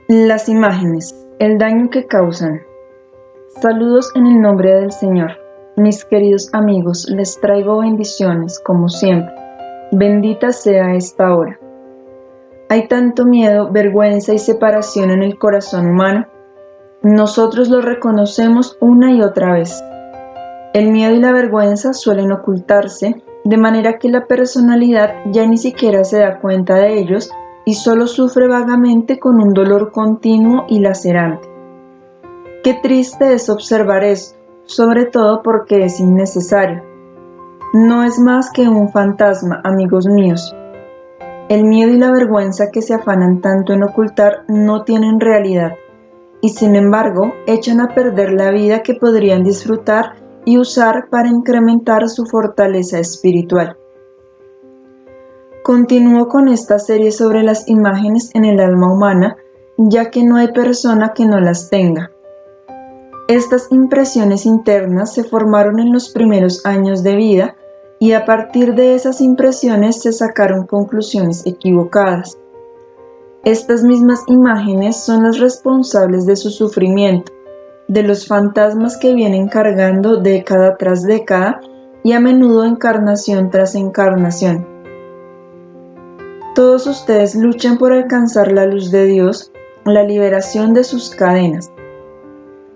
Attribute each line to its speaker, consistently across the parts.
Speaker 1: Las imágenes, el daño que causan. Saludos en el nombre del Señor. Mis queridos amigos, les traigo bendiciones, como siempre. Bendita sea esta hora. Hay tanto miedo, vergüenza y separación en el corazón humano. Nosotros lo reconocemos una y otra vez. El miedo y la vergüenza suelen ocultarse, de manera que la personalidad ya ni siquiera se da cuenta de ellos y solo sufre vagamente con un dolor continuo y lacerante. Qué triste es observar esto, sobre todo porque es innecesario. No es más que un fantasma, amigos míos. El miedo y la vergüenza que se afanan tanto en ocultar no tienen realidad, y sin embargo echan a perder la vida que podrían disfrutar y usar para incrementar su fortaleza espiritual. Continúo con esta serie sobre las imágenes en el alma humana, ya que no hay persona que no las tenga. Estas impresiones internas se formaron en los primeros años de vida y a partir de esas impresiones se sacaron conclusiones equivocadas. Estas mismas imágenes son las responsables de su sufrimiento, de los fantasmas que vienen cargando década tras década y a menudo encarnación tras encarnación. Todos ustedes luchan por alcanzar la luz de Dios, la liberación de sus cadenas.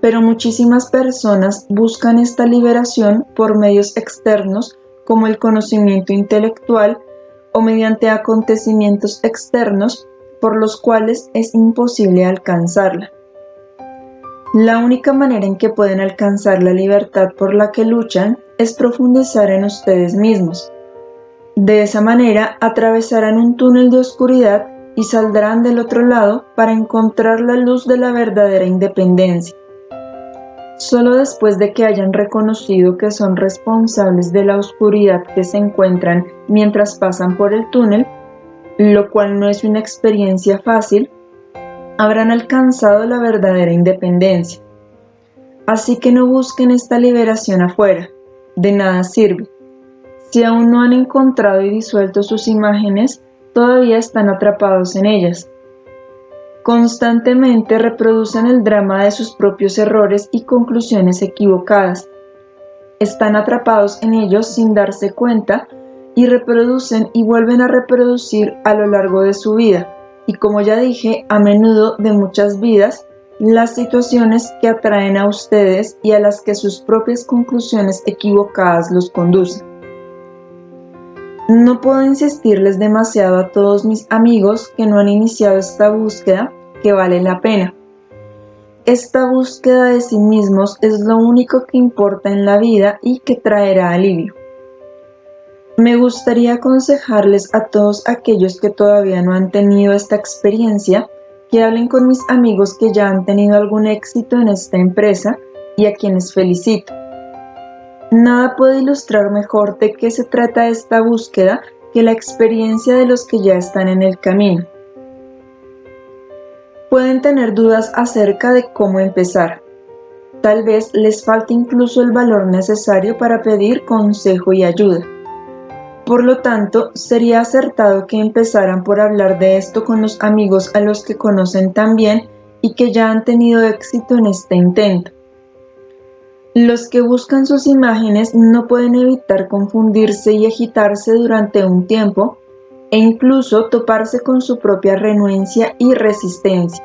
Speaker 1: Pero muchísimas personas buscan esta liberación por medios externos como el conocimiento intelectual o mediante acontecimientos externos por los cuales es imposible alcanzarla. La única manera en que pueden alcanzar la libertad por la que luchan es profundizar en ustedes mismos. De esa manera atravesarán un túnel de oscuridad y saldrán del otro lado para encontrar la luz de la verdadera independencia. Solo después de que hayan reconocido que son responsables de la oscuridad que se encuentran mientras pasan por el túnel, lo cual no es una experiencia fácil, habrán alcanzado la verdadera independencia. Así que no busquen esta liberación afuera, de nada sirve. Si aún no han encontrado y disuelto sus imágenes, todavía están atrapados en ellas. Constantemente reproducen el drama de sus propios errores y conclusiones equivocadas. Están atrapados en ellos sin darse cuenta y reproducen y vuelven a reproducir a lo largo de su vida, y como ya dije, a menudo de muchas vidas, las situaciones que atraen a ustedes y a las que sus propias conclusiones equivocadas los conducen. No puedo insistirles demasiado a todos mis amigos que no han iniciado esta búsqueda, que vale la pena. Esta búsqueda de sí mismos es lo único que importa en la vida y que traerá alivio. Me gustaría aconsejarles a todos aquellos que todavía no han tenido esta experiencia, que hablen con mis amigos que ya han tenido algún éxito en esta empresa y a quienes felicito. Nada puede ilustrar mejor de qué se trata esta búsqueda que la experiencia de los que ya están en el camino. Pueden tener dudas acerca de cómo empezar. Tal vez les falte incluso el valor necesario para pedir consejo y ayuda. Por lo tanto, sería acertado que empezaran por hablar de esto con los amigos a los que conocen también y que ya han tenido éxito en este intento. Los que buscan sus imágenes no pueden evitar confundirse y agitarse durante un tiempo e incluso toparse con su propia renuencia y resistencia.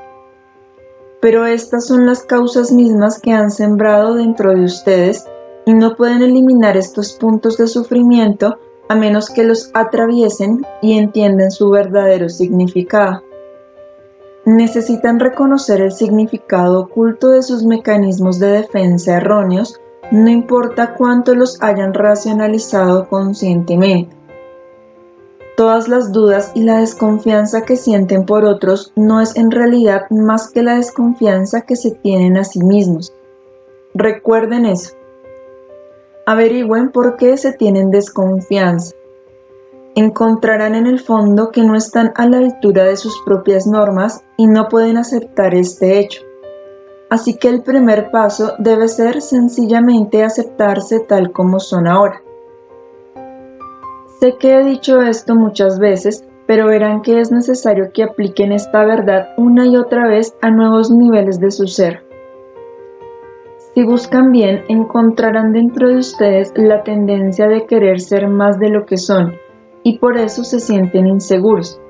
Speaker 1: Pero estas son las causas mismas que han sembrado dentro de ustedes y no pueden eliminar estos puntos de sufrimiento a menos que los atraviesen y entiendan su verdadero significado. Necesitan reconocer el significado oculto de sus mecanismos de defensa erróneos, no importa cuánto los hayan racionalizado conscientemente. Todas las dudas y la desconfianza que sienten por otros no es en realidad más que la desconfianza que se tienen a sí mismos. Recuerden eso. Averigüen por qué se tienen desconfianza. Encontrarán en el fondo que no están a la altura de sus propias normas y no pueden aceptar este hecho. Así que el primer paso debe ser sencillamente aceptarse tal como son ahora. Sé que he dicho esto muchas veces, pero verán que es necesario que apliquen esta verdad una y otra vez a nuevos niveles de su ser. Si buscan bien, encontrarán dentro de ustedes la tendencia de querer ser más de lo que son, y por eso se sienten inseguros.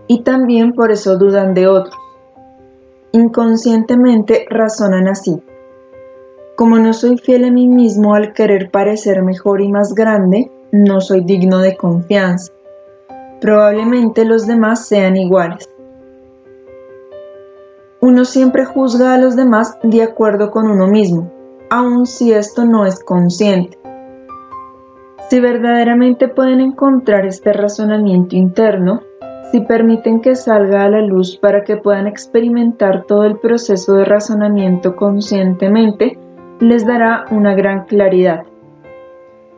Speaker 1: Y también por eso dudan de otros. Inconscientemente razonan así: como no soy fiel a mí mismo al querer parecer mejor y más grande, no soy digno de confianza. Probablemente los demás sean iguales. Uno siempre juzga a los demás de acuerdo con uno mismo, aun si esto no es consciente. Si verdaderamente pueden encontrar este razonamiento interno, si permiten que salga a la luz para que puedan experimentar todo el proceso de razonamiento conscientemente, les dará una gran claridad.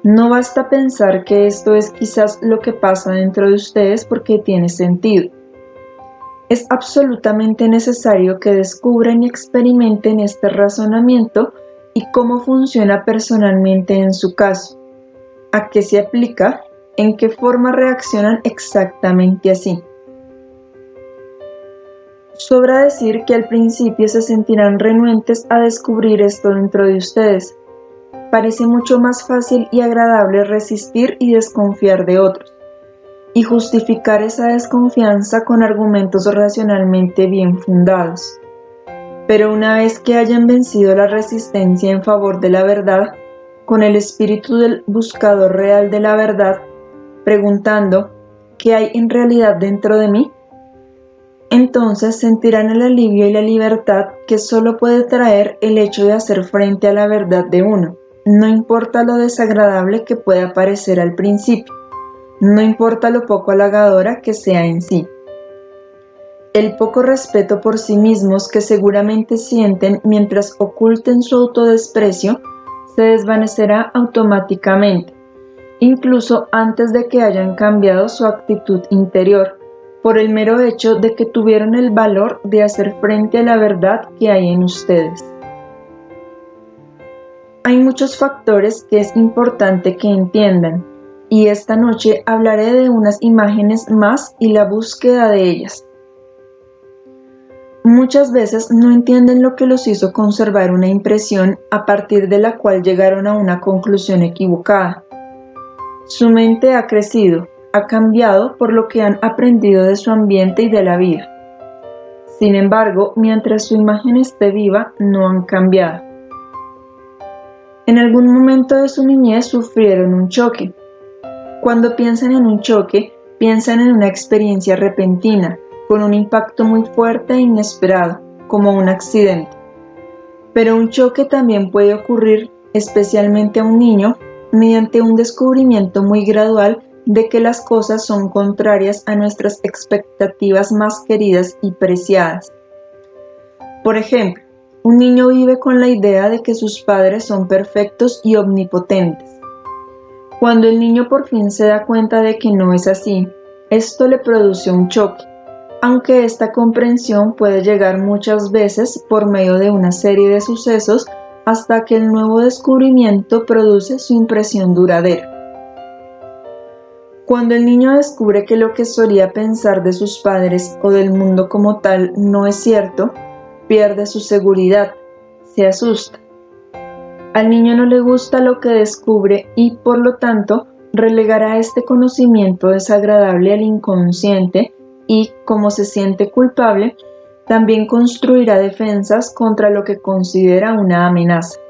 Speaker 1: No basta pensar que esto es quizás lo que pasa dentro de ustedes porque tiene sentido. Es absolutamente necesario que descubran y experimenten este razonamiento y cómo funciona personalmente en su caso, a qué se aplica, en qué forma reaccionan exactamente así. Sobra decir que al principio se sentirán renuentes a descubrir esto dentro de ustedes. Parece mucho más fácil y agradable resistir y desconfiar de otros, y justificar esa desconfianza con argumentos racionalmente bien fundados. Pero una vez que hayan vencido la resistencia en favor de la verdad, con el espíritu del buscador real de la verdad, preguntando ¿qué hay en realidad dentro de mí?, entonces sentirán el alivio y la libertad que solo puede traer el hecho de hacer frente a la verdad de uno, no importa lo desagradable que pueda parecer al principio. No importa lo poco halagadora que sea en sí. El poco respeto por sí mismos que seguramente sienten mientras oculten su autodesprecio se desvanecerá automáticamente, incluso antes de que hayan cambiado su actitud interior, por el mero hecho de que tuvieron el valor de hacer frente a la verdad que hay en ustedes. Hay muchos factores que es importante que entiendan, y esta noche hablaré de unas imágenes más y la búsqueda de ellas. Muchas veces no entienden lo que los hizo conservar una impresión a partir de la cual llegaron a una conclusión equivocada. Su mente ha crecido, ha cambiado por lo que han aprendido de su ambiente y de la vida. Sin embargo, mientras su imagen esté viva, no han cambiado. En algún momento de su niñez sufrieron un choque. Cuando piensan en un choque, piensan en una experiencia repentina, con un impacto muy fuerte e inesperado, como un accidente. Pero un choque también puede ocurrir, especialmente a un niño, mediante un descubrimiento muy gradual de que las cosas son contrarias a nuestras expectativas más queridas y preciadas. Por ejemplo, un niño vive con la idea de que sus padres son perfectos y omnipotentes. Cuando el niño por fin se da cuenta de que no es así, esto le produce un choque, aunque esta comprensión puede llegar muchas veces por medio de una serie de sucesos hasta que el nuevo descubrimiento produce su impresión duradera. Cuando el niño descubre que lo que solía pensar de sus padres o del mundo como tal no es cierto, pierde su seguridad, se asusta. Al niño no le gusta lo que descubre y, por lo tanto, relegará este conocimiento desagradable al inconsciente y, como se siente culpable, también construirá defensas contra lo que considera una amenaza.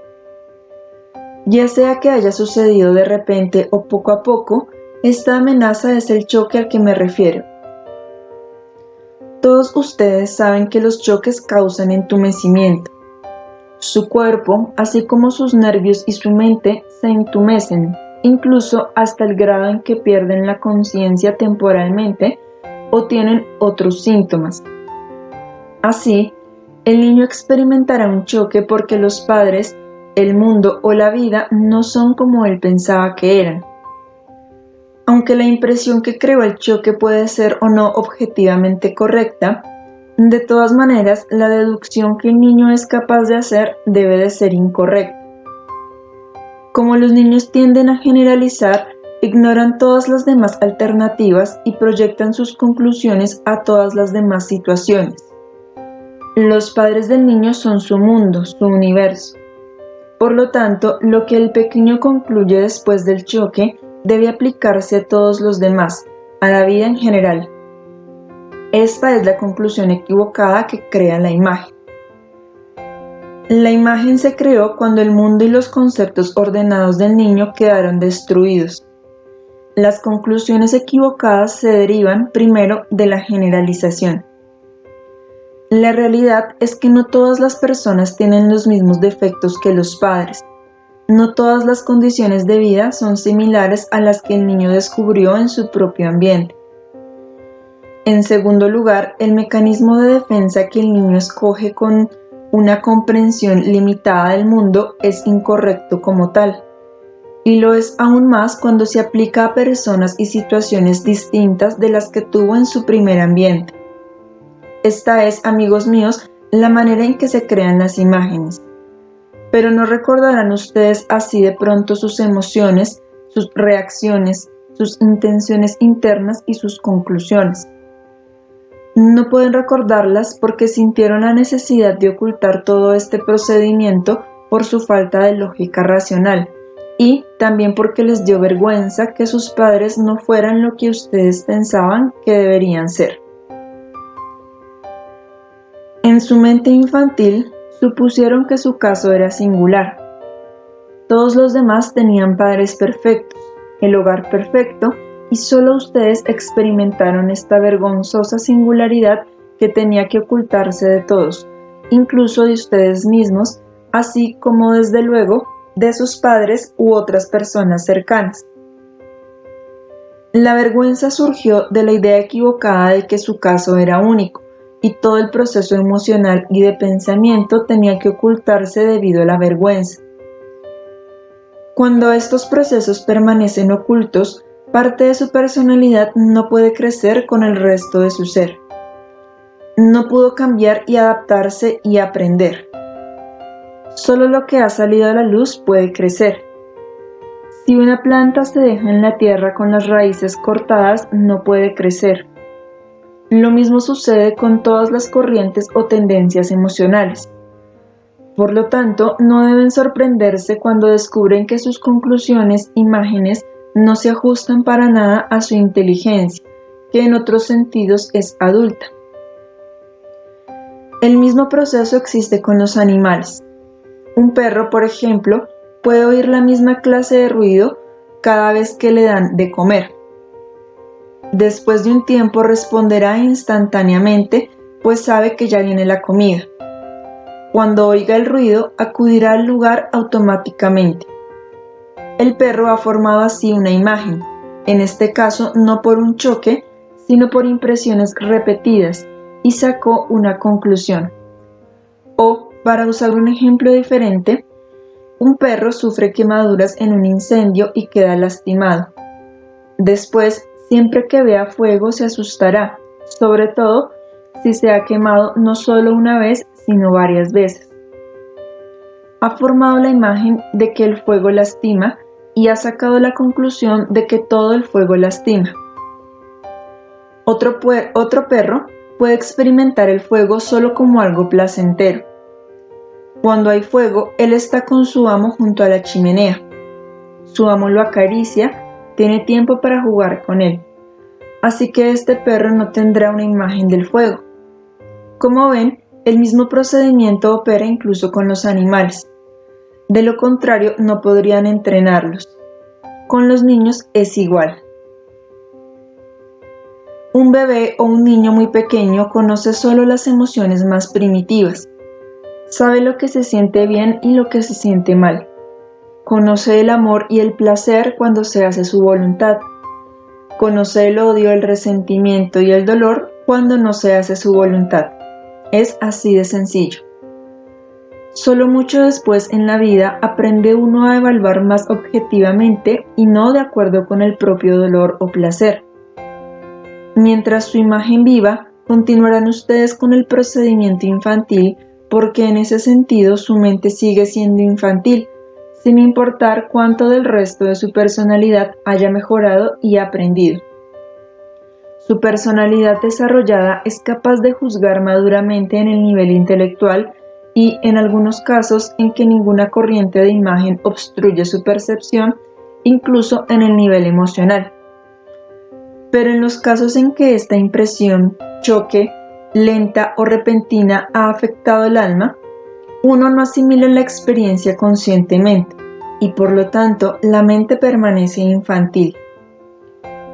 Speaker 1: Ya sea que haya sucedido de repente o poco a poco, esta amenaza es el choque al que me refiero. Todos ustedes saben que los choques causan entumecimiento. Su cuerpo, así como sus nervios y su mente, se entumecen, incluso hasta el grado en que pierden la conciencia temporalmente o tienen otros síntomas. Así, el niño experimentará un choque porque los padres, el mundo o la vida no son como él pensaba que eran. Aunque la impresión que creó el choque puede ser o no objetivamente correcta, de todas maneras, la deducción que el niño es capaz de hacer debe de ser incorrecta. Como los niños tienden a generalizar, Ignoran todas las demás alternativas y proyectan sus conclusiones a todas las demás situaciones. Los padres del niño son su mundo, su universo. Por lo tanto, lo que el pequeño concluye después del choque debe aplicarse a todos los demás, a la vida en general. Esta es la conclusión equivocada que crea la imagen. La imagen se creó cuando el mundo y los conceptos ordenados del niño quedaron destruidos. Las conclusiones equivocadas se derivan primero de la generalización. La realidad es que no todas las personas tienen los mismos defectos que los padres. No todas las condiciones de vida son similares a las que el niño descubrió en su propio ambiente. En segundo lugar, el mecanismo de defensa que el niño escoge con una comprensión limitada del mundo es incorrecto como tal. Y lo es aún más cuando se aplica a personas y situaciones distintas de las que tuvo en su primer ambiente. Esta es, amigos míos, la manera en que se crean las imágenes. Pero no recordarán ustedes así de pronto sus emociones, sus reacciones, sus intenciones internas y sus conclusiones. No pueden recordarlas porque sintieron la necesidad de ocultar todo este procedimiento por su falta de lógica racional. Y también porque les dio vergüenza que sus padres no fueran lo que ustedes pensaban que deberían ser. En su mente infantil, supusieron que su caso era singular. Todos los demás tenían padres perfectos, el hogar perfecto, y solo ustedes experimentaron esta vergonzosa singularidad que tenía que ocultarse de todos, incluso de ustedes mismos, así como desde luego de sus padres u otras personas cercanas. La vergüenza surgió de la idea equivocada de que su caso era único, y todo el proceso emocional y de pensamiento tenía que ocultarse debido a la vergüenza. Cuando estos procesos permanecen ocultos, parte de su personalidad no puede crecer con el resto de su ser. No pudo cambiar y adaptarse y aprender. Solo lo que ha salido a la luz puede crecer. Si una planta se deja en la tierra con las raíces cortadas, no puede crecer. Lo mismo sucede con todas las corrientes o tendencias emocionales. Por lo tanto, no deben sorprenderse cuando descubren que sus conclusiones, imágenes, no se ajustan para nada a su inteligencia, que en otros sentidos es adulta. El mismo proceso existe con los animales. Un perro, por ejemplo, puede oír la misma clase de ruido cada vez que le dan de comer. Después de un tiempo responderá instantáneamente, pues sabe que ya viene la comida. Cuando oiga el ruido, acudirá al lugar automáticamente. El perro ha formado así una imagen, en este caso no por un choque, sino por impresiones repetidas, y sacó una conclusión. O, para usar un ejemplo diferente, un perro sufre quemaduras en un incendio y queda lastimado. Después, siempre que vea fuego se asustará, sobre todo si se ha quemado no solo una vez, sino varias veces. Ha formado la imagen de que el fuego lastima y ha sacado la conclusión de que todo el fuego lastima. Otro perro puede experimentar el fuego solo como algo placentero. Cuando hay fuego, él está con su amo junto a la chimenea. Su amo lo acaricia, tiene tiempo para jugar con él. Así que este perro no tendrá una imagen del fuego. Como ven, el mismo procedimiento opera incluso con los animales. De lo contrario, no podrían entrenarlos. Con los niños es igual. Un bebé o un niño muy pequeño conoce solo las emociones más primitivas. Sabe lo que se siente bien y lo que se siente mal. Conoce el amor y el placer cuando se hace su voluntad. Conoce el odio, el resentimiento y el dolor cuando no se hace su voluntad. Es así de sencillo. Solo mucho después en la vida aprende uno a evaluar más objetivamente y no de acuerdo con el propio dolor o placer. Mientras su imagen viva, continuarán ustedes con el procedimiento infantil porque en ese sentido su mente sigue siendo infantil, sin importar cuánto del resto de su personalidad haya mejorado y aprendido. Su personalidad desarrollada es capaz de juzgar maduramente en el nivel intelectual y, en algunos casos, en que ninguna corriente de imagen obstruye su percepción, incluso en el nivel emocional. Pero en los casos en que esta impresión, choque, lenta o repentina ha afectado el alma, uno no asimila la experiencia conscientemente y por lo tanto la mente permanece infantil.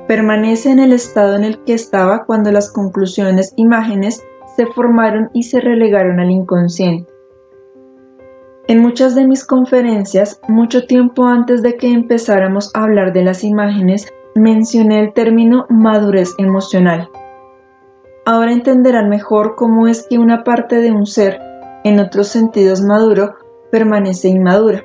Speaker 1: Permanece en el estado en el que estaba cuando las conclusiones, imágenes, se formaron y se relegaron al inconsciente. En muchas de mis conferencias, mucho tiempo antes de que empezáramos a hablar de las imágenes, mencioné el término madurez emocional. Ahora entenderán mejor cómo es que una parte de un ser, en otros sentidos maduro, permanece inmadura.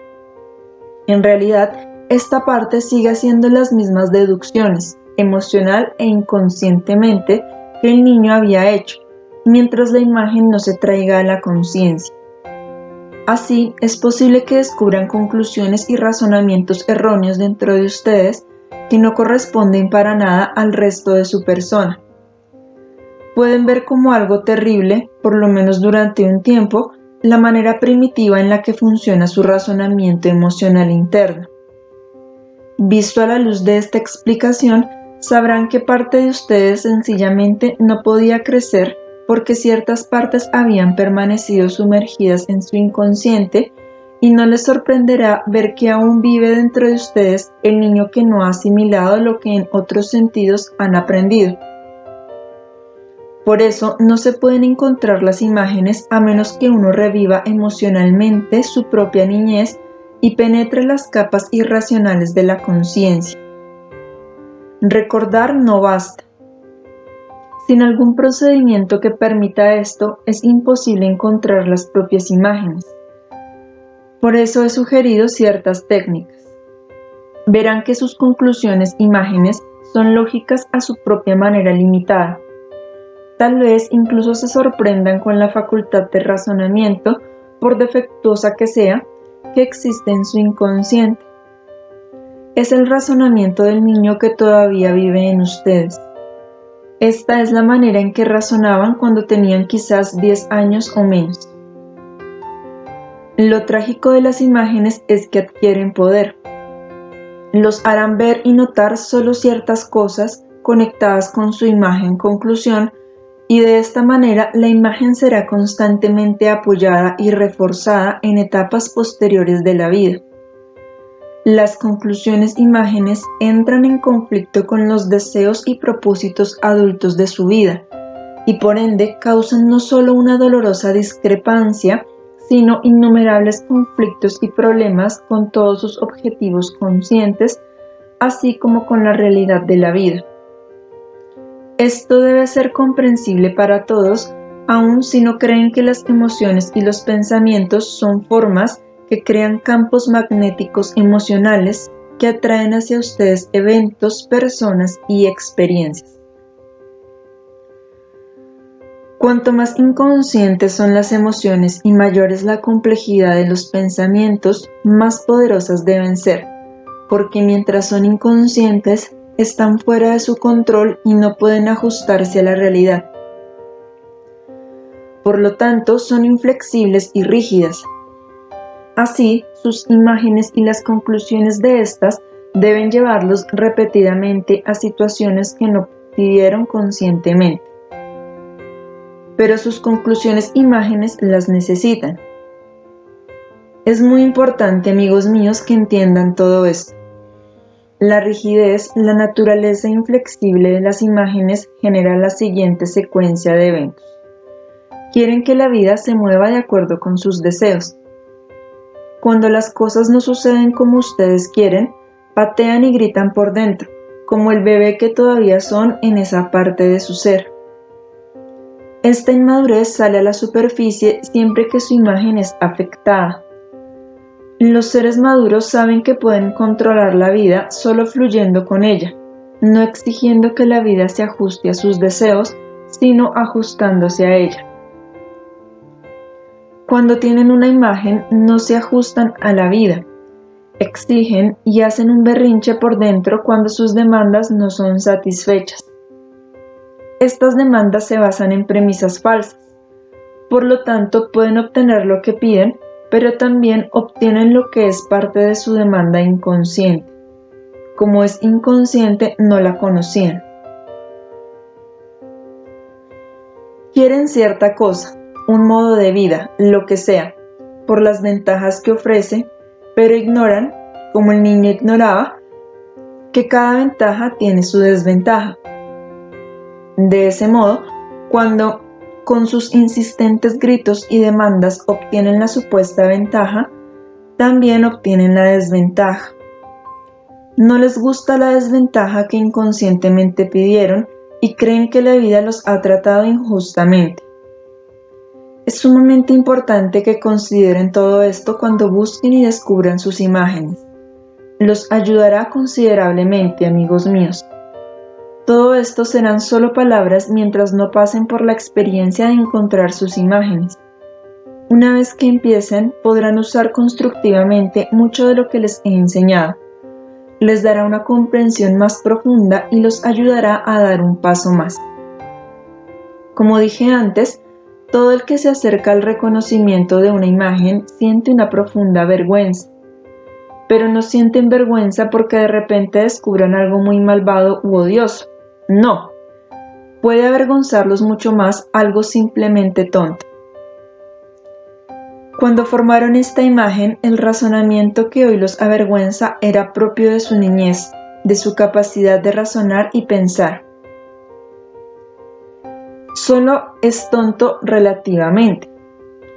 Speaker 1: En realidad, esta parte sigue haciendo las mismas deducciones, emocional e inconscientemente, que el niño había hecho, mientras la imagen no se traiga a la conciencia. Así, es posible que descubran conclusiones y razonamientos erróneos dentro de ustedes que no corresponden para nada al resto de su persona. Pueden ver como algo terrible, por lo menos durante un tiempo, la manera primitiva en la que funciona su razonamiento emocional interno. Visto a la luz de esta explicación, sabrán que parte de ustedes sencillamente no podía crecer porque ciertas partes habían permanecido sumergidas en su inconsciente y no les sorprenderá ver que aún vive dentro de ustedes el niño que no ha asimilado lo que en otros sentidos han aprendido. Por eso no se pueden encontrar las imágenes a menos que uno reviva emocionalmente su propia niñez y penetre las capas irracionales de la conciencia. Recordar no basta. Sin algún procedimiento que permita esto, es imposible encontrar las propias imágenes. Por eso he sugerido ciertas técnicas. Verán que sus conclusiones, imágenes, son lógicas a su propia manera limitada. Tal vez incluso se sorprendan con la facultad de razonamiento, por defectuosa que sea, que existe en su inconsciente. Es el razonamiento del niño que todavía vive en ustedes. Esta es la manera en que razonaban cuando tenían quizás 10 años o menos. Lo trágico de las imágenes es que adquieren poder. Los harán ver y notar solo ciertas cosas conectadas con su imagen conclusión, y de esta manera la imagen será constantemente apoyada y reforzada en etapas posteriores de la vida. Las conclusiones imágenes entran en conflicto con los deseos y propósitos adultos de su vida, y por ende causan no solo una dolorosa discrepancia, sino innumerables conflictos y problemas con todos sus objetivos conscientes, así como con la realidad de la vida. Esto debe ser comprensible para todos, aun si no creen que las emociones y los pensamientos son formas que crean campos magnéticos emocionales que atraen hacia ustedes eventos, personas y experiencias. Cuanto más inconscientes son las emociones y mayor es la complejidad de los pensamientos, más poderosas deben ser, porque mientras son inconscientes, están fuera de su control y no pueden ajustarse a la realidad. Por lo tanto, son inflexibles y rígidas. Así, sus imágenes y las conclusiones de estas deben llevarlos repetidamente a situaciones que no pidieron conscientemente. Pero sus conclusiones imágenes las necesitan. Es muy importante, amigos míos, que entiendan todo esto. La rigidez, la naturaleza inflexible de las imágenes genera la siguiente secuencia de eventos. Quieren que la vida se mueva de acuerdo con sus deseos. Cuando las cosas no suceden como ustedes quieren, patean y gritan por dentro, como el bebé que todavía son en esa parte de su ser. Esta inmadurez sale a la superficie siempre que su imagen es afectada. Los seres maduros saben que pueden controlar la vida solo fluyendo con ella, no exigiendo que la vida se ajuste a sus deseos, sino ajustándose a ella. Cuando tienen una imagen, no se ajustan a la vida, exigen y hacen un berrinche por dentro cuando sus demandas no son satisfechas. Estas demandas se basan en premisas falsas. Por lo tanto, pueden obtener lo que piden, pero también obtienen lo que es parte de su demanda inconsciente. Como es inconsciente, no la conocían. Quieren cierta cosa, un modo de vida, lo que sea, por las ventajas que ofrece, pero ignoran, como el niño ignoraba, que cada ventaja tiene su desventaja. De ese modo, cuando con sus insistentes gritos y demandas obtienen la supuesta ventaja, también obtienen la desventaja. No les gusta la desventaja que inconscientemente pidieron y creen que la vida los ha tratado injustamente. Es sumamente importante que consideren todo esto cuando busquen y descubran sus imágenes. Los ayudará considerablemente, amigos míos. Todo esto serán solo palabras mientras no pasen por la experiencia de encontrar sus imágenes. Una vez que empiecen, podrán usar constructivamente mucho de lo que les he enseñado. Les dará una comprensión más profunda y los ayudará a dar un paso más. Como dije antes, todo el que se acerca al reconocimiento de una imagen siente una profunda vergüenza. Pero no sienten vergüenza porque de repente descubran algo muy malvado u odioso. No. Puede avergonzarlos mucho más algo simplemente tonto. Cuando formaron esta imagen, el razonamiento que hoy los avergüenza era propio de su niñez, de su capacidad de razonar y pensar. Solo es tonto relativamente.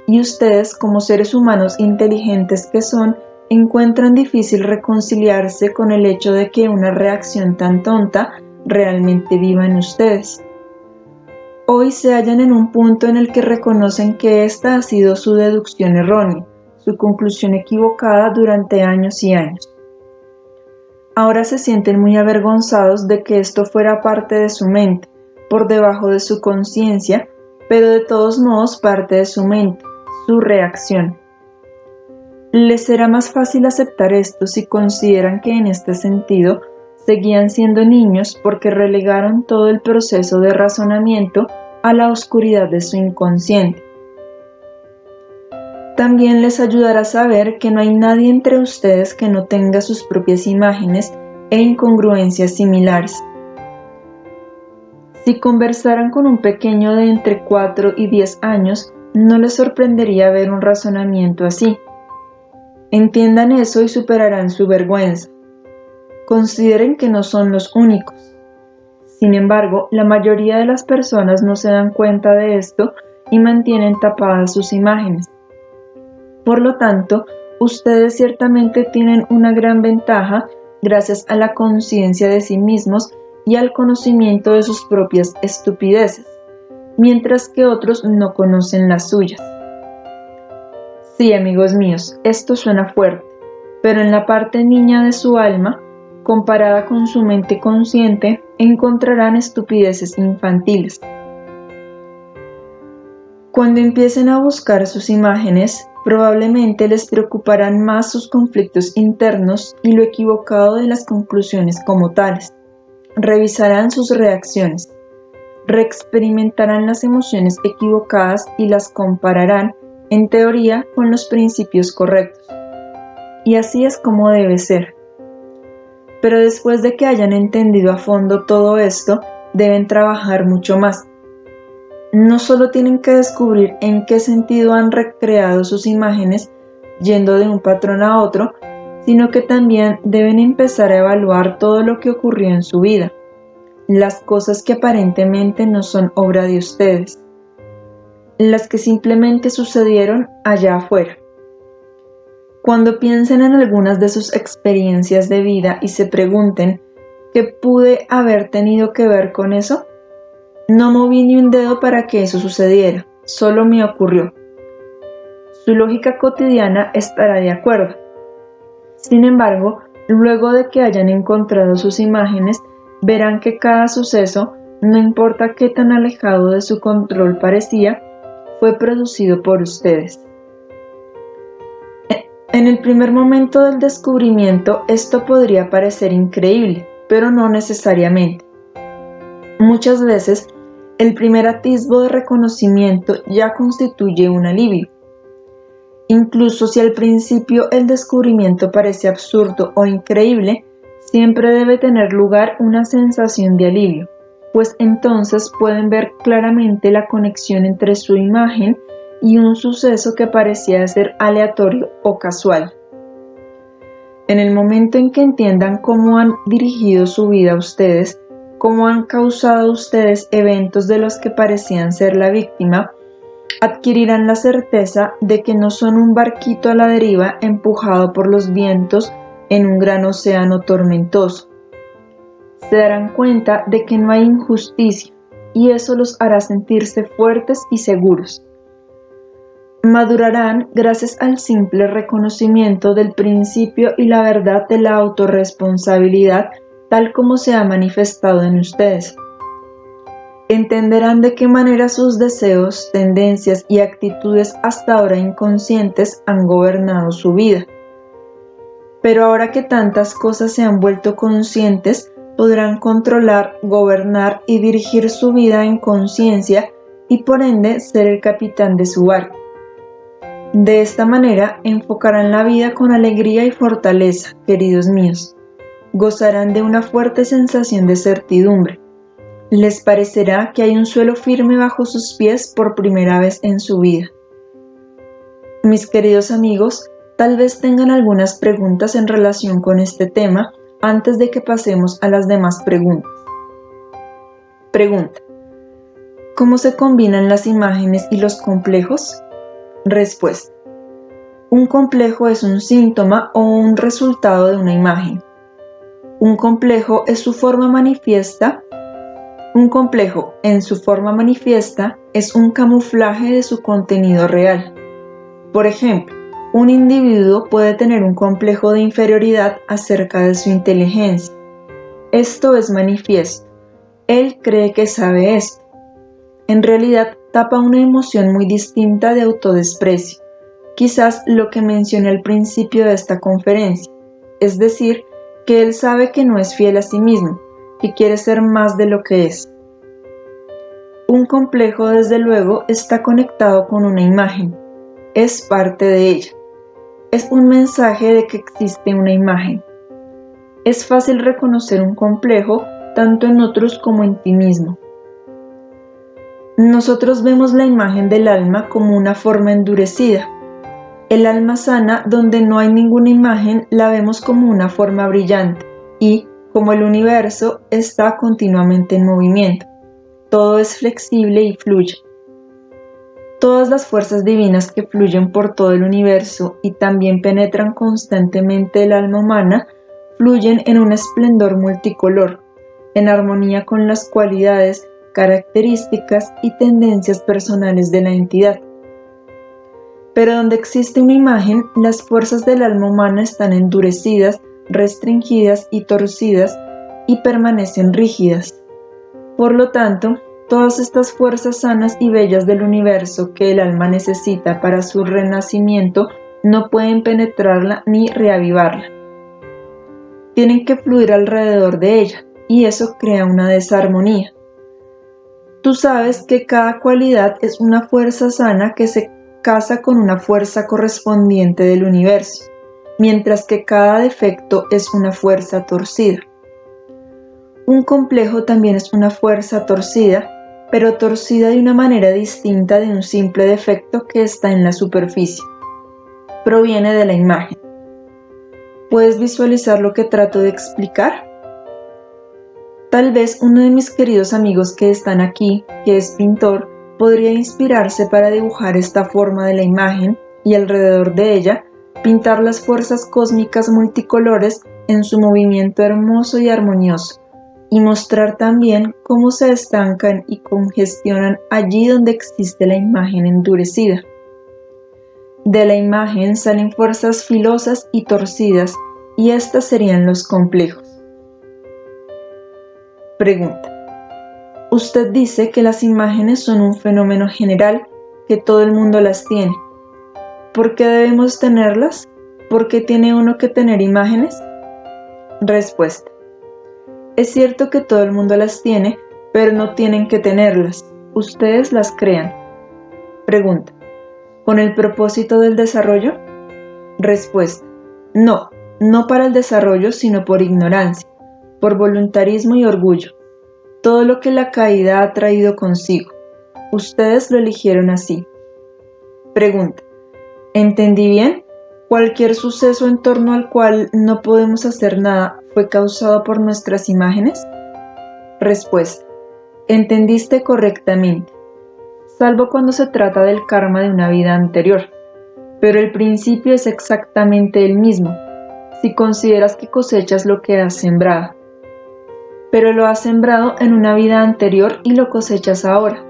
Speaker 1: Y ustedes, como seres humanos inteligentes que son, encuentran difícil reconciliarse con el hecho de que una reacción tan tonta realmente viva en ustedes. Hoy se hallan en un punto en el que reconocen que esta ha sido su deducción errónea, su conclusión equivocada durante años y años. Ahora se sienten muy avergonzados de que esto fuera parte de su mente, por debajo de su conciencia, pero de todos modos parte de su mente, su reacción. Les será más fácil aceptar esto si consideran que en este sentido seguían siendo niños porque relegaron todo el proceso de razonamiento a la oscuridad de su inconsciente. También les ayudará a saber que no hay nadie entre ustedes que no tenga sus propias imágenes e incongruencias similares. Si conversaran con un pequeño de entre 4 y 10 años, no les sorprendería ver un razonamiento así. Entiendan eso y superarán su vergüenza. Consideren que no son los únicos. Sin embargo, la mayoría de las personas no se dan cuenta de esto y mantienen tapadas sus imágenes. Por lo tanto, ustedes ciertamente tienen una gran ventaja gracias a la conciencia de sí mismos y al conocimiento de sus propias estupideces, mientras que otros no conocen las suyas. Sí, amigos míos, esto suena fuerte, pero en la parte niña de su alma, comparada con su mente consciente, encontrarán estupideces infantiles. Cuando empiecen a buscar sus imágenes, probablemente les preocuparán más sus conflictos internos y lo equivocado de las conclusiones como tales. Revisarán sus reacciones, reexperimentarán las emociones equivocadas y las compararán, en teoría, con los principios correctos. Y así es como debe ser. Pero después de que hayan entendido a fondo todo esto, deben trabajar mucho más. No solo tienen que descubrir en qué sentido han recreado sus imágenes yendo de un patrón a otro, sino que también deben empezar a evaluar todo lo que ocurrió en su vida, las cosas que aparentemente no son obra de ustedes, las que simplemente sucedieron allá afuera. Cuando piensen en algunas de sus experiencias de vida y se pregunten ¿qué pude haber tenido que ver con eso? No moví ni un dedo para que eso sucediera, solo me ocurrió. Su lógica cotidiana estará de acuerdo. Sin embargo, luego de que hayan encontrado sus imágenes, verán que cada suceso, no importa qué tan alejado de su control parecía, fue producido por ustedes. En el primer momento del descubrimiento esto podría parecer increíble, pero no necesariamente. Muchas veces, el primer atisbo de reconocimiento ya constituye un alivio. Incluso si al principio el descubrimiento parece absurdo o increíble, siempre debe tener lugar una sensación de alivio, pues entonces pueden ver claramente la conexión entre su imagen y un suceso que parecía ser aleatorio o casual. En el momento en que entiendan cómo han dirigido su vida a ustedes, cómo han causado ustedes eventos de los que parecían ser la víctima, adquirirán la certeza de que no son un barquito a la deriva empujado por los vientos en un gran océano tormentoso. Se darán cuenta de que no hay injusticia, y eso los hará sentirse fuertes y seguros. Madurarán gracias al simple reconocimiento del principio y la verdad de la autorresponsabilidad tal como se ha manifestado en ustedes. Entenderán de qué manera sus deseos, tendencias y actitudes hasta ahora inconscientes han gobernado su vida. Pero ahora que tantas cosas se han vuelto conscientes, podrán controlar, gobernar y dirigir su vida en conciencia y por ende ser el capitán de su barco. De esta manera enfocarán la vida con alegría y fortaleza, queridos míos. Gozarán de una fuerte sensación de certidumbre. Les parecerá que hay un suelo firme bajo sus pies por primera vez en su vida. Mis queridos amigos, tal vez tengan algunas preguntas en relación con este tema antes de que pasemos a las demás preguntas. Pregunta: ¿cómo se combinan las imágenes y los complejos? Respuesta: un complejo es un síntoma o un resultado de una imagen. Un complejo en su forma manifiesta es un camuflaje de su contenido real. Por ejemplo, un individuo puede tener un complejo de inferioridad acerca de su inteligencia. Esto es manifiesto. Él cree que sabe esto. En realidad, tapa una emoción muy distinta de autodesprecio, quizás lo que mencioné al principio de esta conferencia, es decir, que él sabe que no es fiel a sí mismo, que quiere ser más de lo que es. Un complejo, desde luego, está conectado con una imagen, es parte de ella. Es un mensaje de que existe una imagen. Es fácil reconocer un complejo tanto en otros como en ti mismo. Nosotros vemos la imagen del alma como una forma endurecida. El alma sana, donde no hay ninguna imagen, la vemos como una forma brillante y, como el universo, está continuamente en movimiento. Todo es flexible y fluye. Todas las fuerzas divinas que fluyen por todo el universo y también penetran constantemente el alma humana, fluyen en un esplendor multicolor, en armonía con las cualidades, características y tendencias personales de la entidad. Pero donde existe una imagen, las fuerzas del alma humana están endurecidas, restringidas y torcidas y permanecen rígidas. Por lo tanto, todas estas fuerzas sanas y bellas del universo que el alma necesita para su renacimiento no pueden penetrarla ni reavivarla. Tienen que fluir alrededor de ella, y eso crea una desarmonía. Tú sabes que cada cualidad es una fuerza sana que se casa con una fuerza correspondiente del universo, mientras que cada defecto es una fuerza torcida. Un complejo también es una fuerza torcida, pero torcida de una manera distinta de un simple defecto que está en la superficie. Proviene de la imagen. ¿Puedes visualizar lo que trato de explicar? Tal vez uno de mis queridos amigos que están aquí, que es pintor, podría inspirarse para dibujar esta forma de la imagen y alrededor de ella pintar las fuerzas cósmicas multicolores en su movimiento hermoso y armonioso, y mostrar también cómo se estancan y congestionan allí donde existe la imagen endurecida. De la imagen salen fuerzas filosas y torcidas, y estas serían los complejos. Pregunta: usted dice que las imágenes son un fenómeno general, que todo el mundo las tiene. ¿Por qué debemos tenerlas? ¿Por qué tiene uno que tener imágenes? Respuesta. Es cierto que todo el mundo las tiene, pero no tienen que tenerlas. Ustedes las crean. Pregunta. ¿Con el propósito del desarrollo? Respuesta. No, no para el desarrollo, sino por ignorancia, por voluntarismo y orgullo. Todo lo que la caída ha traído consigo. Ustedes lo eligieron así. Pregunta. ¿Entendí bien? ¿Cualquier suceso en torno al cual no podemos hacer nada fue causado por nuestras imágenes? Respuesta. Entendiste correctamente, salvo cuando se trata del karma de una vida anterior, pero el principio es exactamente el mismo, si consideras que cosechas lo que has sembrado. Pero lo has sembrado en una vida anterior y lo cosechas ahora.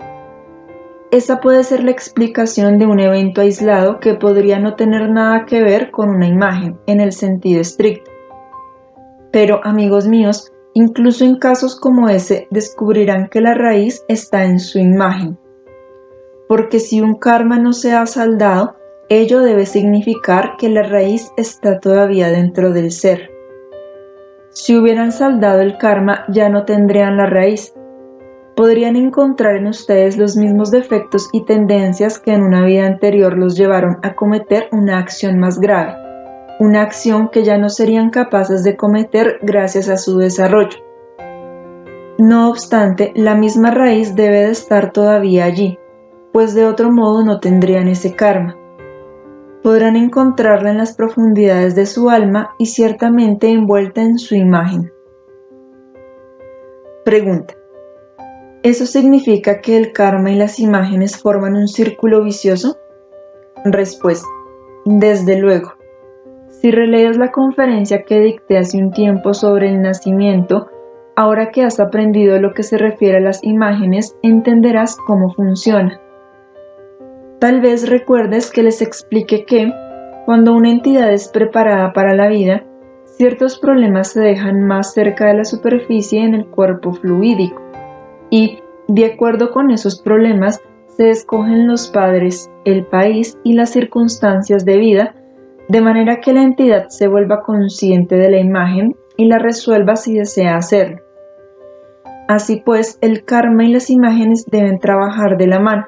Speaker 1: Esa puede ser la explicación de un evento aislado que podría no tener nada que ver con una imagen, en el sentido estricto. Pero, amigos míos, incluso en casos como ese, descubrirán que la raíz está en su imagen. Porque si un karma no se ha saldado, ello debe significar que la raíz está todavía dentro del ser. Si hubieran saldado el karma, ya no tendrían la raíz. Podrían encontrar en ustedes los mismos defectos y tendencias que en una vida anterior los llevaron a cometer una acción más grave, una acción que ya no serían capaces de cometer gracias a su desarrollo. No obstante, la misma raíz debe de estar todavía allí, pues de otro modo no tendrían ese karma. Podrán encontrarla en las profundidades de su alma y ciertamente envuelta en su imagen. Pregunta. ¿Eso significa que el karma y las imágenes forman un círculo vicioso? Respuesta. Desde luego. Si relees la conferencia que dicté hace un tiempo sobre el nacimiento, ahora que has aprendido lo que se refiere a las imágenes, entenderás cómo funciona. Tal vez recuerdes que les expliqué que, cuando una entidad es preparada para la vida, ciertos problemas se dejan más cerca de la superficie en el cuerpo fluídico. Y, de acuerdo con esos problemas, se escogen los padres, el país y las circunstancias de vida, de manera que la entidad se vuelva consciente de la imagen y la resuelva si desea hacerlo. Así pues, el karma y las imágenes deben trabajar de la mano.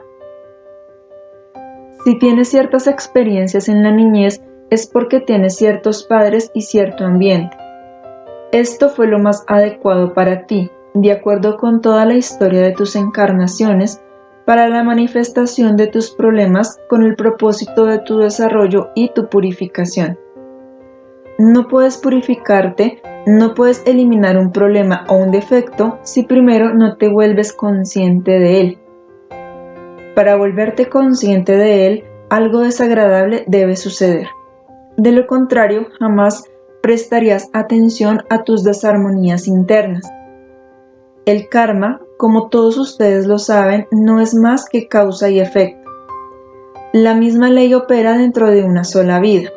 Speaker 1: Si tienes ciertas experiencias en la niñez, es porque tienes ciertos padres y cierto ambiente. Esto fue lo más adecuado para ti, de acuerdo con toda la historia de tus encarnaciones, para la manifestación de tus problemas con el propósito de tu desarrollo y tu purificación. No puedes purificarte, no puedes eliminar un problema o un defecto si primero no te vuelves consciente de él. Para volverte consciente de él, algo desagradable debe suceder. De lo contrario, jamás prestarías atención a tus desarmonías internas. El karma, como todos ustedes lo saben, no es más que causa y efecto. La misma ley opera dentro de una sola vida.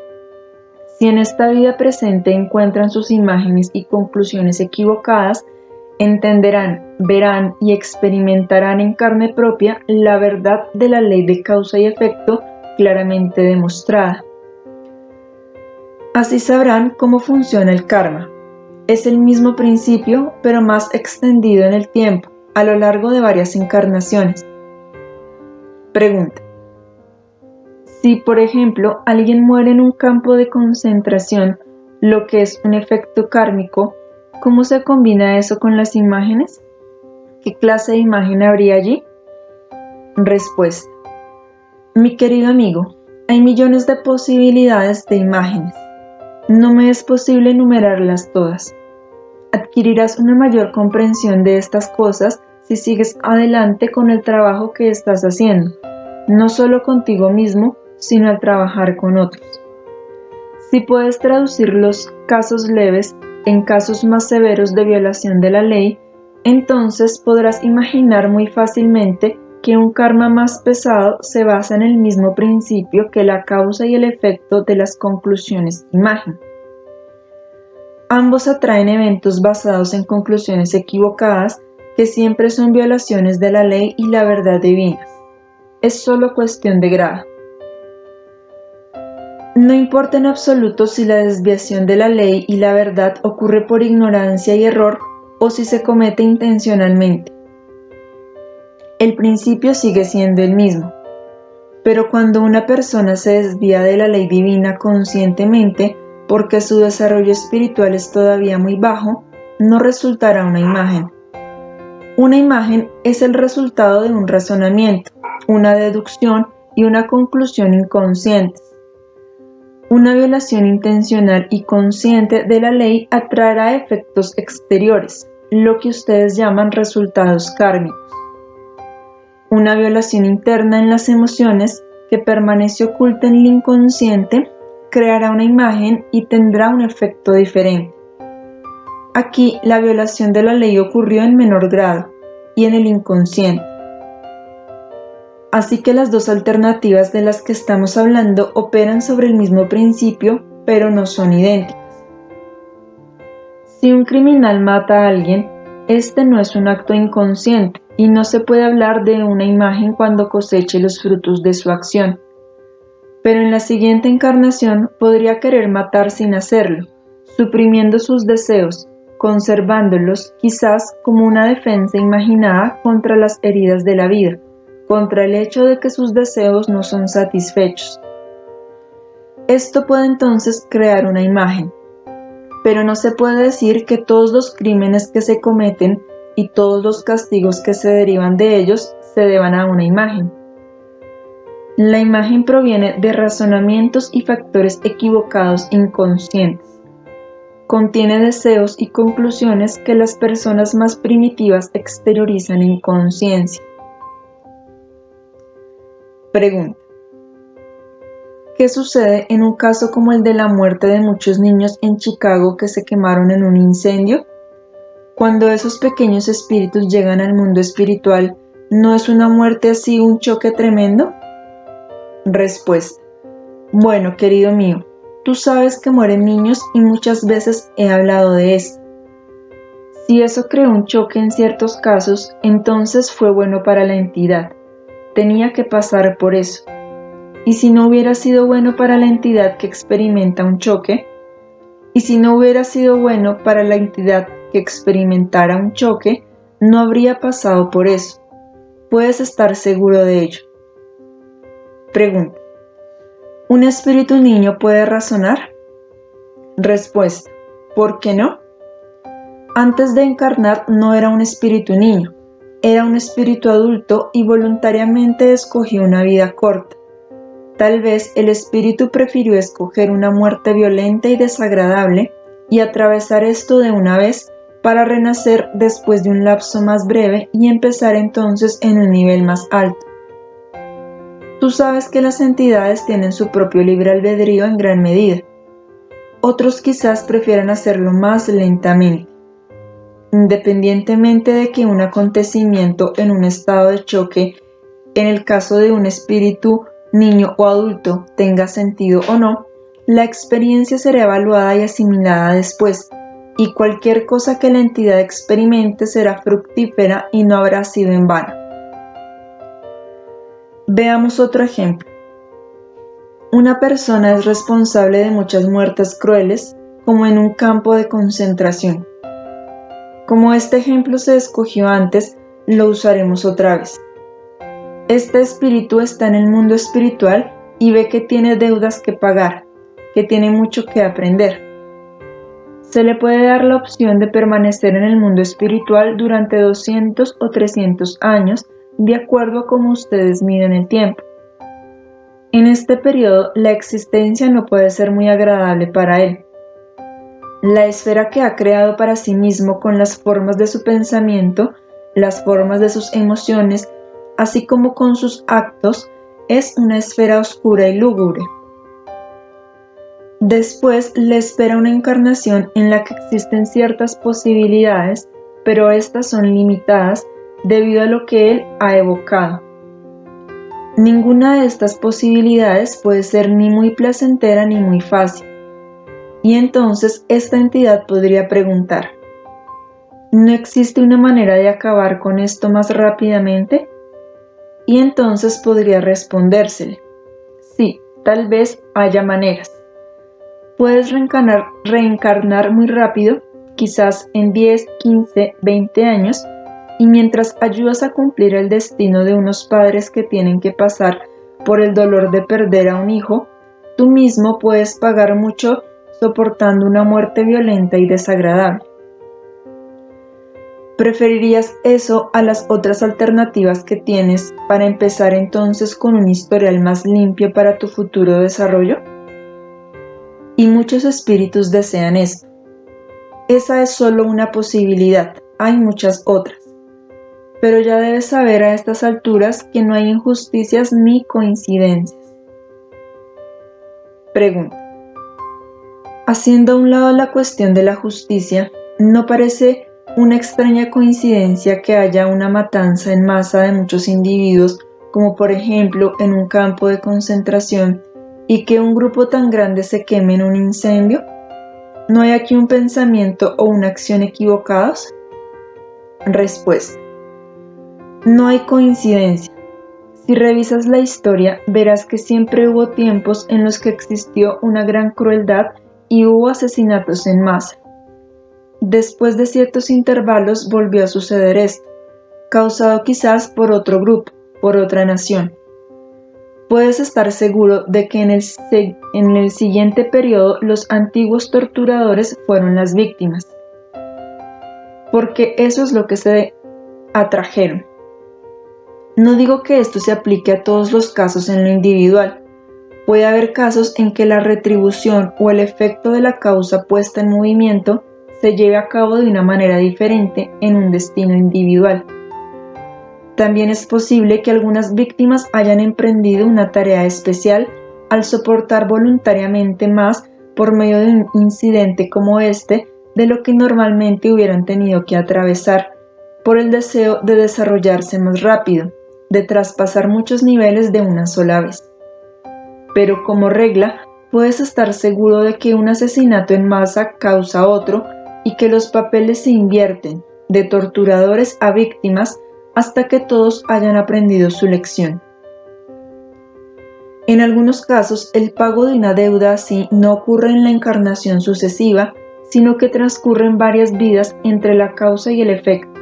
Speaker 1: Si en esta vida presente encuentran sus imágenes y conclusiones equivocadas, entenderán, verán y experimentarán en carne propia la verdad de la ley de causa y efecto claramente demostrada. Así sabrán cómo funciona el karma. Es el mismo principio, pero más extendido en el tiempo, a lo largo de varias encarnaciones. Pregunta. Si, por ejemplo, alguien muere en un campo de concentración, lo que es un efecto kármico, ¿cómo se combina eso con las imágenes? ¿Qué clase de imagen habría allí? Respuesta. Mi querido amigo, hay millones de posibilidades de imágenes. No me es posible enumerarlas todas. Adquirirás una mayor comprensión de estas cosas si sigues adelante con el trabajo que estás haciendo, no solo contigo mismo, sino al trabajar con otros. Si puedes traducir los casos leves en casos más severos de violación de la ley, entonces podrás imaginar muy fácilmente que un karma más pesado se basa en el mismo principio que la causa y el efecto de las conclusiones imagen. Ambos atraen eventos basados en conclusiones equivocadas que siempre son violaciones de la ley y la verdad divinas. Es solo cuestión de grado. No importa en absoluto si la desviación de la ley y la verdad ocurre por ignorancia y error o si se comete intencionalmente. El principio sigue siendo el mismo. Pero cuando una persona se desvía de la ley divina conscientemente porque su desarrollo espiritual es todavía muy bajo, no resultará una imagen. Una imagen es el resultado de un razonamiento, una deducción y una conclusión inconscientes. Una violación intencional y consciente de la ley atraerá efectos exteriores, lo que ustedes llaman resultados kármicos. Una violación interna en las emociones que permanece oculta en el inconsciente creará una imagen y tendrá un efecto diferente. Aquí la violación de la ley ocurrió en menor grado y en el inconsciente. Así que las dos alternativas de las que estamos hablando operan sobre el mismo principio, pero no son idénticas. Si un criminal mata a alguien, este no es un acto inconsciente y no se puede hablar de una imagen cuando coseche los frutos de su acción. Pero en la siguiente encarnación podría querer matar sin hacerlo, suprimiendo sus deseos, conservándolos quizás como una defensa imaginada contra las heridas de la vida, contra el hecho de que sus deseos no son satisfechos. Esto puede entonces crear una imagen, pero no se puede decir que todos los crímenes que se cometen y todos los castigos que se derivan de ellos se deban a una imagen. La imagen proviene de razonamientos y factores equivocados inconscientes. Contiene deseos y conclusiones que las personas más primitivas exteriorizan en conciencia. Pregunta: ¿qué sucede en un caso como el de la muerte de muchos niños en Chicago que se quemaron en un incendio? Cuando esos pequeños espíritus llegan al mundo espiritual, ¿no es una muerte así un choque tremendo? Respuesta: bueno, querido mío, tú sabes que mueren niños y muchas veces he hablado de esto. Si eso creó un choque en ciertos casos, entonces fue bueno para la entidad. Tenía que pasar por eso. ¿Y si no hubiera sido bueno para la entidad que experimenta un choque? ¿Y si no hubiera sido bueno para la entidad que experimentara un choque, no habría pasado por eso? Puedes estar seguro de ello. Pregunta: ¿un espíritu niño puede razonar? Respuesta: ¿por qué no? Antes de encarnar no era un espíritu niño, era un espíritu adulto y voluntariamente escogió una vida corta. Tal vez el espíritu prefirió escoger una muerte violenta y desagradable y atravesar esto de una vez para renacer después de un lapso más breve y empezar entonces en un nivel más alto. Tú sabes que las entidades tienen su propio libre albedrío en gran medida. Otros quizás prefieran hacerlo más lentamente. Independientemente de que un acontecimiento en un estado de choque, en el caso de un espíritu, niño o adulto, tenga sentido o no, la experiencia será evaluada y asimilada después, y cualquier cosa que la entidad experimente será fructífera y no habrá sido en vano. Veamos otro ejemplo. Una persona es responsable de muchas muertes crueles, como en un campo de concentración. Como este ejemplo se escogió antes, lo usaremos otra vez. Este espíritu está en el mundo espiritual y ve que tiene deudas que pagar, que tiene mucho que aprender. Se le puede dar la opción de permanecer en el mundo espiritual durante 200 o 300 años, de acuerdo a cómo ustedes miden el tiempo. En este periodo, la existencia no puede ser muy agradable para él. La esfera que ha creado para sí mismo con las formas de su pensamiento, las formas de sus emociones, así como con sus actos, es una esfera oscura y lúgubre. Después le espera una encarnación en la que existen ciertas posibilidades, pero estas son limitadas debido a lo que él ha evocado. Ninguna de estas posibilidades puede ser ni muy placentera ni muy fácil. Y entonces esta entidad podría preguntar: ¿no existe una manera de acabar con esto más rápidamente? Y entonces podría respondérsele: sí, Tal vez haya maneras. Puedes reencarnar muy rápido, quizás en 10, 15, 20 años, y mientras ayudas a cumplir el destino de unos padres que tienen que pasar por el dolor de perder a un hijo, tú mismo puedes pagar mucho soportando una muerte violenta y desagradable. ¿Preferirías eso a las otras alternativas que tienes para empezar entonces con un historial más limpio para tu futuro desarrollo? Y muchos espíritus desean esto. Esa es solo una posibilidad, hay muchas otras. Pero ya debes saber a estas alturas que no hay injusticias ni coincidencias. Pregunta. Haciendo a un lado la cuestión de la justicia, ¿no parece una extraña coincidencia que haya una matanza en masa de muchos individuos, como por ejemplo en un campo de concentración, y que un grupo tan grande se queme en un incendio? ¿No hay aquí un pensamiento o una acción equivocados? Respuesta. No hay coincidencia. Si revisas la historia, verás que siempre hubo tiempos en los que existió una gran crueldad y hubo asesinatos en masa. Después de ciertos intervalos volvió a suceder esto, causado quizás por otro grupo, por otra nación. Puedes estar seguro de que en el siguiente periodo los antiguos torturadores fueron las víctimas, porque eso es lo que se atrajeron. No digo que esto se aplique a todos los casos en lo individual. Puede haber casos en que la retribución o el efecto de la causa puesta en movimiento se lleve a cabo de una manera diferente en un destino individual. También es posible que algunas víctimas hayan emprendido una tarea especial al soportar voluntariamente más por medio de un incidente como este de lo que normalmente hubieran tenido que atravesar, por el deseo de desarrollarse más rápido, de traspasar muchos niveles de una sola vez. Pero como regla, puedes estar seguro de que un asesinato en masa causa otro y que los papeles se invierten, de torturadores a víctimas, hasta que todos hayan aprendido su lección. En algunos casos, el pago de una deuda así no ocurre en la encarnación sucesiva, sino que transcurren varias vidas entre la causa y el efecto.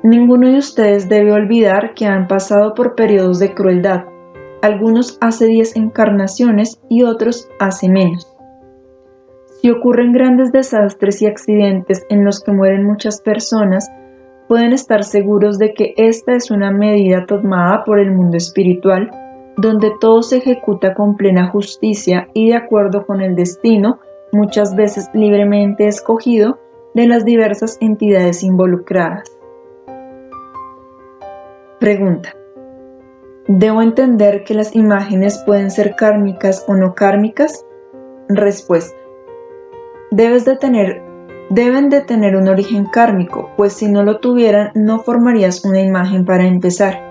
Speaker 1: Ninguno de ustedes debe olvidar que han pasado por periodos de crueldad, algunos hace 10 encarnaciones y otros hace menos. Si ocurren grandes desastres y accidentes en los que mueren muchas personas, pueden estar seguros de que esta es una medida tomada por el mundo espiritual, donde todo se ejecuta con plena justicia y de acuerdo con el destino, muchas veces libremente escogido, de las diversas entidades involucradas. Pregunta. ¿Debo entender que las imágenes pueden ser kármicas o no kármicas? Respuesta. Deben de tener un origen kármico, pues si no lo tuvieran, no formarías una imagen para empezar.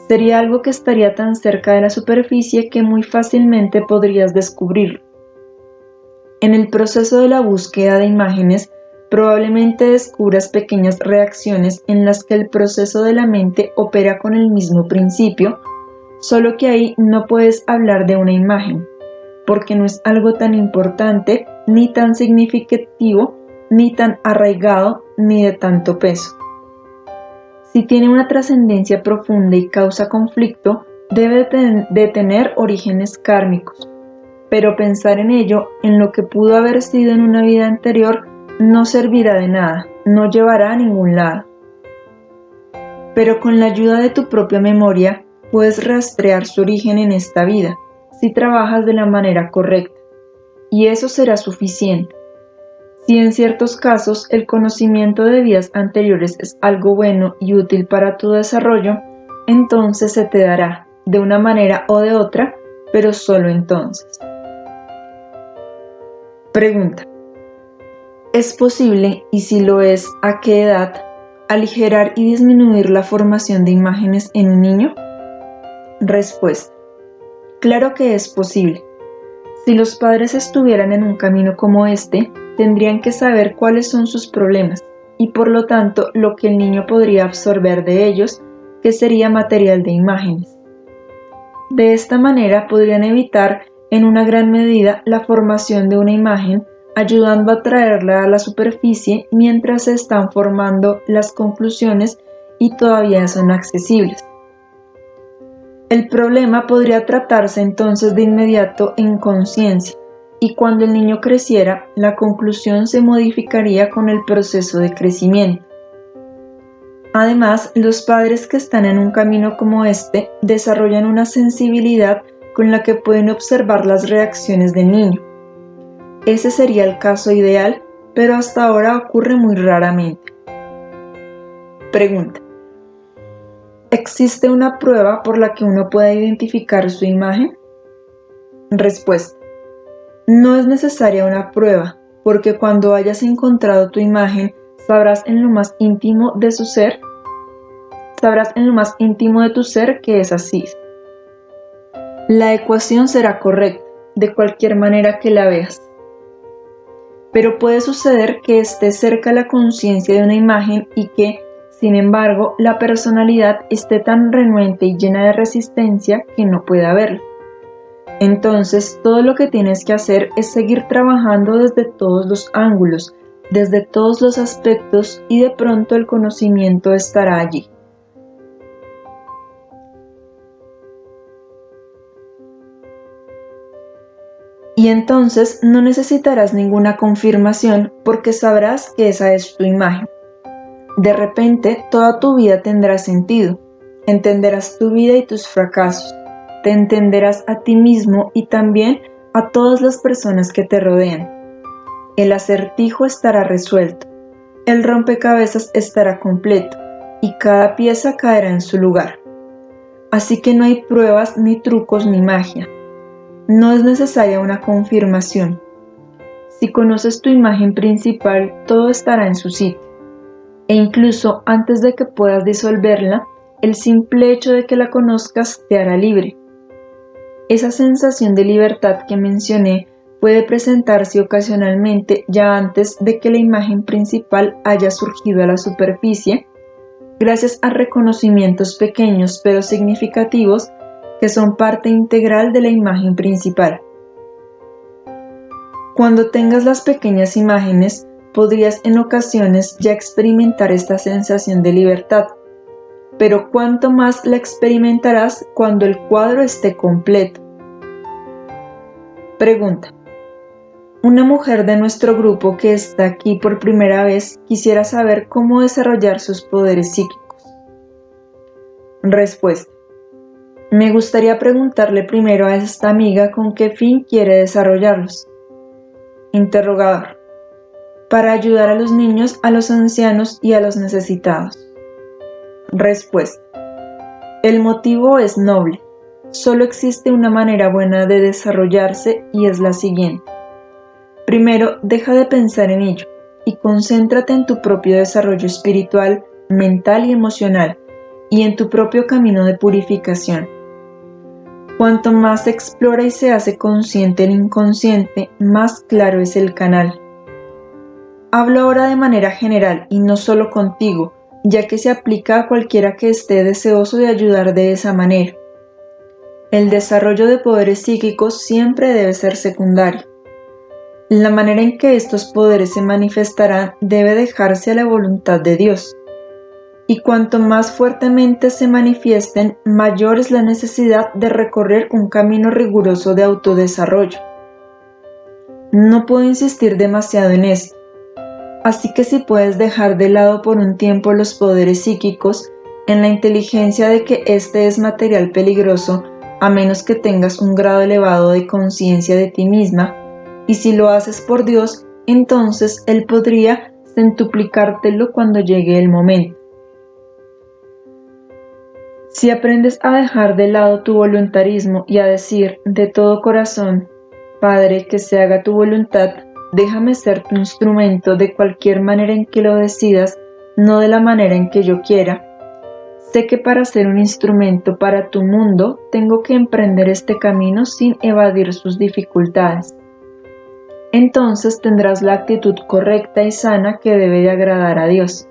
Speaker 1: Sería algo que estaría tan cerca de la superficie que muy fácilmente podrías descubrirlo. En el proceso de la búsqueda de imágenes, probablemente descubras pequeñas reacciones en las que el proceso de la mente opera con el mismo principio, solo que ahí no puedes hablar de una imagen, porque no es algo tan importante, ni tan significativo, ni tan arraigado, ni de tanto peso. Si tiene una trascendencia profunda y causa conflicto, debe de tener orígenes kármicos, pero pensar en ello, en lo que pudo haber sido en una vida anterior, no servirá de nada, no llevará a ningún lado. Pero con la ayuda de tu propia memoria, puedes rastrear su origen en esta vida, si trabajas de la manera correcta, y eso será suficiente. Si en ciertos casos el conocimiento de vidas anteriores es algo bueno y útil para tu desarrollo, entonces se te dará, de una manera o de otra, pero solo entonces. Pregunta. ¿Es posible, y si lo es, a qué edad, aligerar y disminuir la formación de imágenes en un niño? Respuesta. Claro que es posible. Si los padres estuvieran en un camino como este, tendrían que saber cuáles son sus problemas y por lo tanto lo que el niño podría absorber de ellos, que sería material de imágenes. De esta manera podrían evitar en una gran medida la formación de una imagen, ayudando a traerla a la superficie mientras se están formando las conclusiones y todavía son accesibles. El problema podría tratarse entonces de inmediato en conciencia, y cuando el niño creciera, la conclusión se modificaría con el proceso de crecimiento. Además, los padres que están en un camino como este desarrollan una sensibilidad con la que pueden observar las reacciones del niño. Ese sería el caso ideal, pero hasta ahora ocurre muy raramente. Pregunta: ¿existe una prueba por la que uno pueda identificar su imagen? Respuesta: no es necesaria una prueba, porque cuando hayas encontrado tu imagen, sabrás en lo más íntimo de tu ser que es así. La ecuación será correcta, de cualquier manera que la veas. Pero puede suceder que esté cerca la conciencia de una imagen y que, sin embargo, la personalidad esté tan renuente y llena de resistencia que no pueda verla. Entonces, todo lo que tienes que hacer es seguir trabajando desde todos los ángulos, desde todos los aspectos, y de pronto el conocimiento estará allí. Y entonces no necesitarás ninguna confirmación porque sabrás que esa es tu imagen. De repente, toda tu vida tendrá sentido. Entenderás tu vida y tus fracasos. Te entenderás a ti mismo y también a todas las personas que te rodean. El acertijo estará resuelto. El rompecabezas estará completo y cada pieza caerá en su lugar. Así que no hay pruebas, ni trucos, ni magia. No es necesaria una confirmación. Si conoces tu imagen principal, todo estará en su sitio. E incluso antes de que puedas disolverla, el simple hecho de que la conozcas te hará libre. Esa sensación de libertad que mencioné puede presentarse ocasionalmente ya antes de que la imagen principal haya surgido a la superficie, gracias a reconocimientos pequeños pero significativos que son parte integral de la imagen principal. Cuando tengas las pequeñas imágenes, podrías en ocasiones ya experimentar esta sensación de libertad, pero cuánto más la experimentarás cuando el cuadro esté completo. Pregunta: una mujer de nuestro grupo que está aquí por primera vez quisiera saber cómo desarrollar sus poderes psíquicos. Respuesta: me gustaría preguntarle primero a esta amiga con qué fin quiere desarrollarlos. Interrogador: para ayudar a los niños, a los ancianos y a los necesitados. Respuesta: el motivo es noble. Solo existe una manera buena de desarrollarse y es la siguiente. Primero, deja de pensar en ello y concéntrate en tu propio desarrollo espiritual, mental y emocional, y en tu propio camino de purificación. Cuanto más se explora y se hace consciente el inconsciente, más claro es el canal. Hablo ahora de manera general y no solo contigo, ya que se aplica a cualquiera que esté deseoso de ayudar de esa manera. El desarrollo de poderes psíquicos siempre debe ser secundario. La manera en que estos poderes se manifestarán debe dejarse a la voluntad de Dios. Y cuanto más fuertemente se manifiesten, mayor es la necesidad de recorrer un camino riguroso de autodesarrollo. No puedo insistir demasiado en esto. Así que si puedes dejar de lado por un tiempo los poderes psíquicos, en la inteligencia de que este es material peligroso, a menos que tengas un grado elevado de conciencia de ti misma, y si lo haces por Dios, entonces Él podría centuplicártelo cuando llegue el momento. Si aprendes a dejar de lado tu voluntarismo y a decir de todo corazón: Padre, que se haga tu voluntad, déjame ser tu instrumento de cualquier manera en que lo decidas, no de la manera en que yo quiera. Sé que para ser un instrumento para tu mundo, tengo que emprender este camino sin evadir sus dificultades. Entonces tendrás la actitud correcta y sana que debe de agradar a Dios.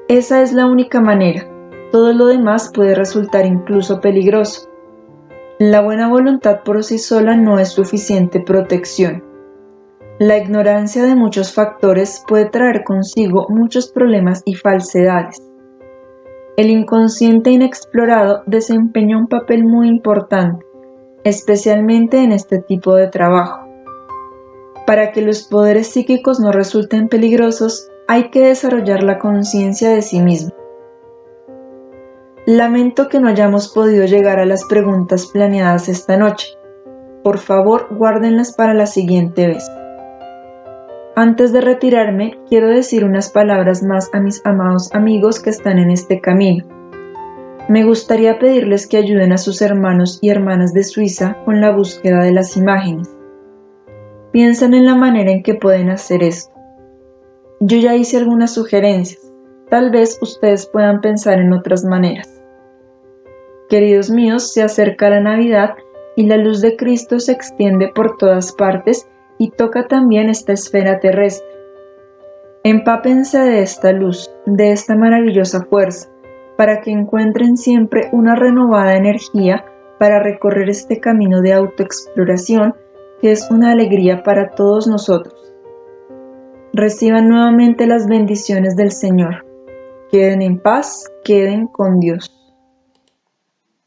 Speaker 1: Esa es la única manera. Todo lo demás puede resultar incluso peligroso. La buena voluntad por sí sola no es suficiente protección. La ignorancia de muchos factores puede traer consigo muchos problemas y falsedades. El inconsciente inexplorado desempeña un papel muy importante, especialmente en este tipo de trabajo. Para que los poderes psíquicos no resulten peligrosos, hay que desarrollar la conciencia de sí mismo. Lamento que no hayamos podido llegar a las preguntas planeadas esta noche. Por favor, guárdenlas para la siguiente vez. Antes de retirarme, quiero decir unas palabras más a mis amados amigos que están en este camino. Me gustaría pedirles que ayuden a sus hermanos y hermanas de Suiza con la búsqueda de las imágenes. Piensen en la manera en que pueden hacer esto. Yo ya hice algunas sugerencias. Tal vez ustedes puedan pensar en otras maneras. Queridos míos, se acerca la Navidad y la luz de Cristo se extiende por todas partes y toca también esta esfera terrestre. Empápense de esta luz, de esta maravillosa fuerza, para que encuentren siempre una renovada energía para recorrer este camino de autoexploración que es una alegría para todos nosotros. Reciban nuevamente las bendiciones del Señor. Queden en paz, queden con Dios.